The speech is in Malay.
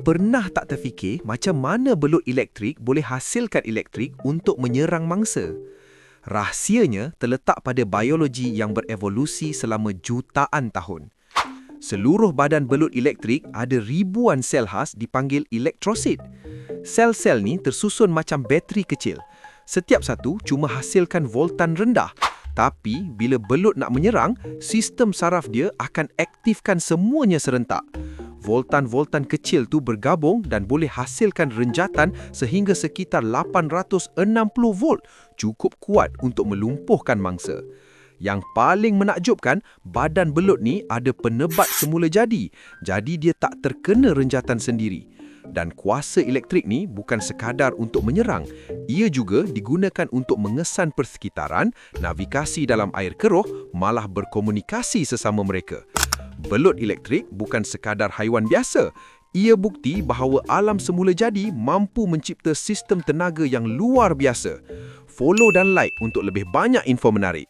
pernah tak terfikir macam mana belut elektrik boleh hasilkan elektrik untuk menyerang mangsa? Rahsianya terletak pada biologi yang berevolusi selama jutaan tahun. Seluruh badan belut elektrik ada ribuan sel khas dipanggil elektrosit. Sel-sel ni tersusun macam bateri kecil. Setiap satu cuma hasilkan voltan rendah. Tapi bila belut nak menyerang, sistem saraf dia akan aktifkan semuanya serentak. Voltan-voltan kecil tu bergabung dan boleh hasilkan renjatan sehingga sekitar 860 volt, cukup kuat untuk melumpuhkan mangsa. Yang paling menakjubkan, badan belut ni ada penebat semula jadi dia tak terkena renjatan sendiri. Dan kuasa elektrik ni bukan sekadar untuk menyerang, ia juga digunakan untuk mengesan persekitaran, navigasi dalam air keruh, malah berkomunikasi sesama mereka. Belut elektrik bukan sekadar haiwan biasa. Ia bukti bahawa alam semula jadi mampu mencipta sistem tenaga yang luar biasa. Follow dan like untuk lebih banyak info menarik.